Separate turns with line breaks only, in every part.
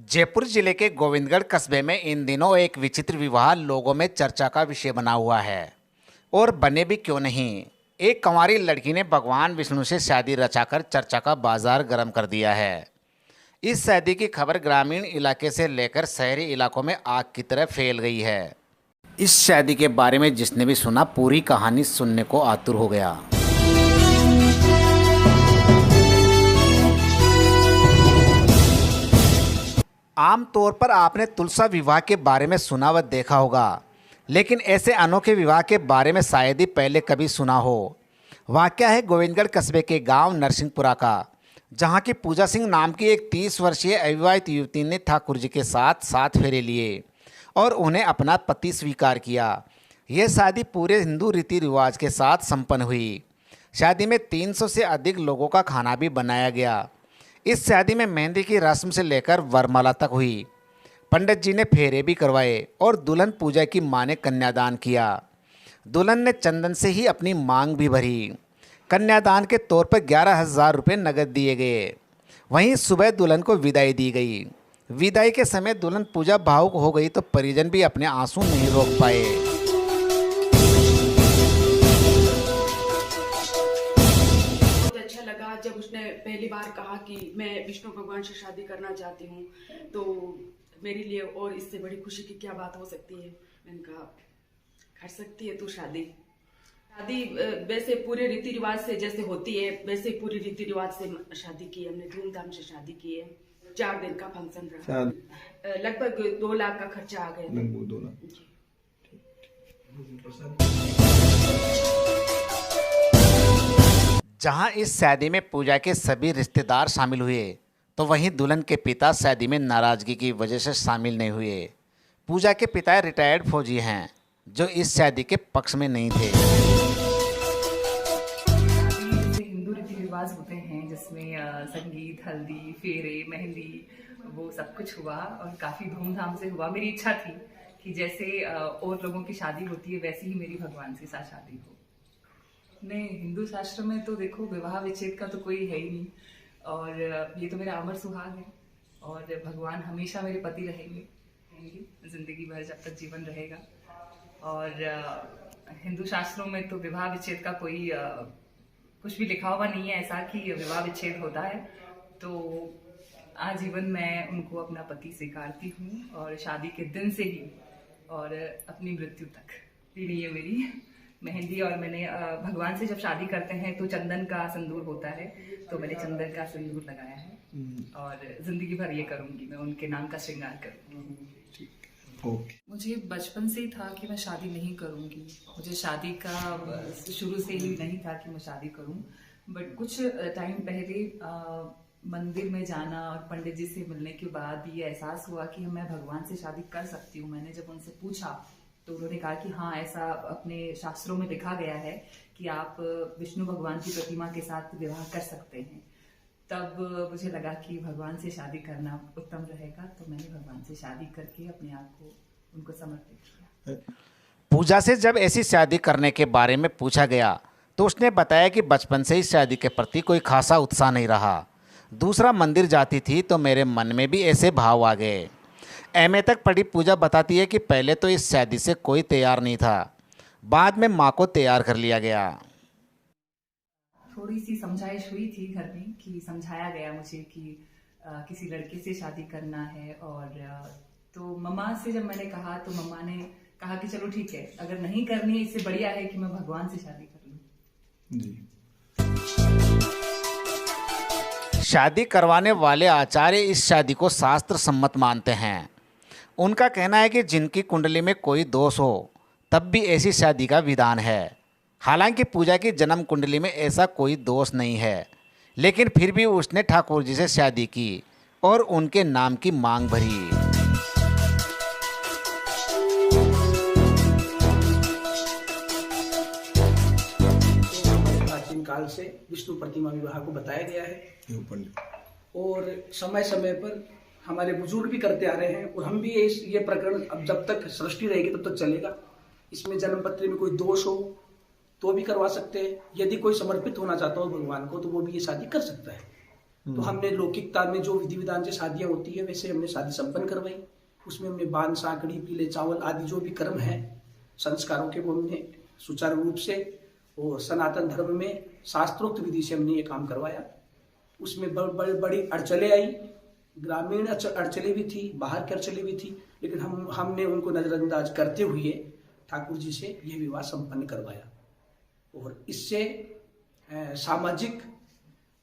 जयपुर जिले के गोविंदगढ़ कस्बे में इन दिनों एक विचित्र विवाह लोगों में चर्चा का विषय बना हुआ है। और बने भी क्यों नहीं। एक कंवारी लड़की ने भगवान विष्णु से शादी रचाकर चर्चा का बाजार गर्म कर दिया है। इस शादी की खबर ग्रामीण इलाके से लेकर शहरी इलाकों में आग की तरह फैल गई है। इस शादी के बारे में जिसने भी सुना पूरी कहानी सुनने को आतुर हो गया। आमतौर पर आपने तुलसा विवाह के बारे में सुना व देखा होगा, लेकिन ऐसे अनोखे विवाह के बारे में शायद ही पहले कभी सुना हो। वाकया है गोविंदगढ़ कस्बे के गांव नरसिंहपुरा का, जहां की पूजा सिंह नाम की एक 30 वर्षीय अविवाहित युवती ने ठाकुर जी के साथ 7 फेरे लिए और उन्हें अपना पति स्वीकार किया। यह शादी पूरे हिंदू रीति रिवाज के साथ संपन्न हुई। शादी में 300 से अधिक लोगों का खाना भी बनाया गया। इस शादी में मेहंदी की रस्म से लेकर वरमाला तक हुई। पंडित जी ने फेरे भी करवाए और दुल्हन पूजा की मां ने कन्यादान किया। दुल्हन ने चंदन से ही अपनी मांग भी भरी। कन्यादान के तौर पर 11,000 रुपये नकद दिए गए। वहीं सुबह दुल्हन को विदाई दी गई। विदाई के समय दुल्हन पूजा भावुक हो गई तो परिजन भी अपने आंसू नहीं रोक पाए।
लगा जब उसने पहली बार कहा कि मैं विष्णु भगवान से शादी करना चाहती हूँ, तो मेरे लिए और इससे बड़ी खुशी की क्या बात हो सकती है। मैंने कहा कर सकती है तू शादी। वैसे पूरे रीति रिवाज से जैसे होती है वैसे पूरी रीति रिवाज से शादी की। हमने धूमधाम से शादी की है। 4 दिन का फंक्शन रहा। लगभग 2 लाख का खर्चा आ गया। लगभग 2 लाख।
जहां इस शादी में पूजा के सभी रिश्तेदार शामिल हुए, तो वहीं दुल्हन के पिता शादी में नाराजगी की वजह से शामिल नहीं हुए। पूजा के पिता रिटायर्ड फौजी हैं, जो इस शादी के पक्ष में नहीं थे।
हिंदू रीति रिवाज होते हैं जिसमें संगीत, हल्दी, फेरे, मेहंदी, वो सब कुछ हुआ और काफ़ी धूमधाम से हुआ। मेरी इच्छा थी कि जैसे और लोगों की शादी होती है वैसे ही मेरी भगवान के साथ शादी हो। नहीं, हिंदू शास्त्र में तो देखो विवाह विच्छेद का तो कोई है ही नहीं, और ये तो मेरा अमर सुहाग है और भगवान हमेशा मेरे पति रहेंगे जिंदगी भर जब तक जीवन रहेगा। और हिंदू शास्त्रों में तो विवाह विच्छेद का कोई कुछ भी लिखा हुआ नहीं है ऐसा कि विवाह विच्छेद होता है। तो आजीवन मैं उनको अपना पति स्वीकारती हूँ और शादी के दिन से ही और अपनी मृत्यु तक पीढ़ी है मेरी मेहंदी। और मैंने भगवान से जब शादी करते हैं तो चंदन का सिंदूर होता है, तो मैंने चंदन का सिंदूर लगाया है और जिंदगी भर ये करूंगी, मैं उनके नाम का श्रृंगार करूंगी। मुझे बचपन से ही था कि मैं शादी नहीं करूंगी। मुझे शादी का शुरू से ही नहीं था कि मैं शादी करूं, बट कुछ टाइम पहले मंदिर में जाना और पंडित जी से मिलने के बाद ये एहसास हुआ कि मैं भगवान से शादी कर सकती हूँ। मैंने जब उनसे पूछा तो उन्होंने कहा कि हाँ, ऐसा अपने शास्त्रों में लिखा गया है कि आप विष्णु भगवान की प्रतिमा के साथ विवाह कर सकते हैं। तब मुझे लगा कि भगवान से शादी करना उत्तम रहेगा, तो मैंने भगवान से शादी करके अपने आप को उनको समर्पित किया।
पूजा से जब ऐसी शादी करने के बारे में पूछा गया तो उसने बताया कि बचपन से ही शादी के प्रति कोई खासा उत्साह नहीं रहा। दूसरा, मंदिर जाती थी तो मेरे मन में भी ऐसे भाव आ गए। एमए तक पढ़ी पूजा बताती है कि पहले तो इस शादी से कोई तैयार नहीं था, बाद में माँ को तैयार कर लिया गया।
थोड़ी सी समझाइश हुई थी घर में कि समझाया गया मुझे कि किसी लड़के से शादी करना है। और तो मम्मा से जब मैंने कहा तो मम्मा ने कहा कि चलो ठीक है, अगर नहीं करनी है इससे बढ़िया है कि मैं भगवान से शादी कर लूं। जी।
शादी करवाने वाले आचार्य इस शादी को शास्त्र सम्मत मानते हैं। उनका कहना है कि जिनकी कुंडली में कोई दोष हो तब भी ऐसी शादी का विधान है। हालांकि पूजा की जन्म कुंडली में ऐसा कोई दोष नहीं है, लेकिन फिर भी उसने ठाकुर जी से शादी की और उनके नाम की मांग भरी।
प्राचीन काल से विष्णु प्रतिमा विवाह को बताया गया है और समय समय पर हमारे बुजुर्ग भी करते आ रहे हैं और हम भी ये प्रकरण अब जब तक सृष्टि रहेगी तब तक चलेगा। इसमें जन्म पत्री में कोई दोष हो तो भी करवा सकते हैं। यदि कोई समर्पित होना चाहता हो भगवान को तो वो भी ये शादी कर सकता है। तो हमने लौकिकता में जो विधि विधान से शादियां होती है वैसे हमने शादी संपन्न करवाई। उसमें हमने बान, साकड़ी, पीले चावल आदि जो भी कर्म है संस्कारों के, वो हमने सुचारू रूप से और सनातन धर्म में शास्त्रोक्त विधि से हमने ये काम करवाया। उसमें बड़ी अड़चलें आई, ग्रामीण अड़चलें भी थी, बाहर की अड़चलें भी थी, लेकिन हमने उनको नजरअंदाज करते हुए ठाकुर जी से यह विवाह संपन्न करवाया। और इससे सामाजिक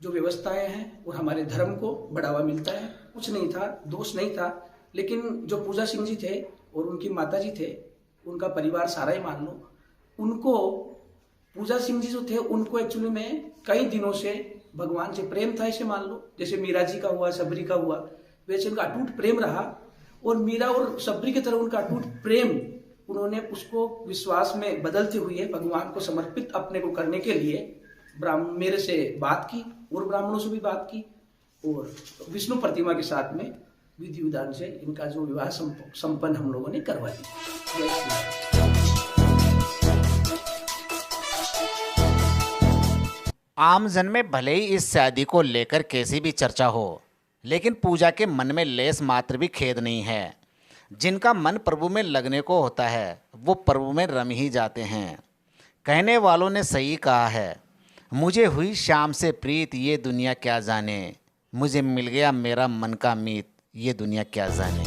जो व्यवस्थाएं हैं और हमारे धर्म को बढ़ावा मिलता है। कुछ नहीं था, दोष नहीं था, लेकिन जो पूजा सिंह जी थे और उनकी माता जी थे, उनका परिवार सारा ही मान लो, उनको पूजा सिंह जी जो थे उनको एक्चुअली में कई दिनों से भगवान से प्रेम था, इसे मान लो। जैसे मीरा जी का हुआ, सबरी का हुआ, वैसे उनका अटूट प्रेम रहा। और मीरा और सबरी की तरह उनका अटूट प्रेम उन्होंने उसको विश्वास में बदलते हुए भगवान को समर्पित अपने को करने के लिए मेरे से बात की और ब्राह्मणों से भी बात की और विष्णु प्रतिमा के साथ में विधि विधान से इनका जो विवाह संपन्न हम लोगों ने करवा दिया।
आमजन में भले ही इस शादी को लेकर कैसी भी चर्चा हो, लेकिन पूजा के मन में लेस मात्र भी खेद नहीं है। जिनका मन प्रभु में लगने को होता है वो प्रभु में रम ही जाते हैं। कहने वालों ने सही कहा है, मुझे हुई शाम से प्रीत ये दुनिया क्या जाने, मुझे मिल गया मेरा मन का मीत ये दुनिया क्या जाने।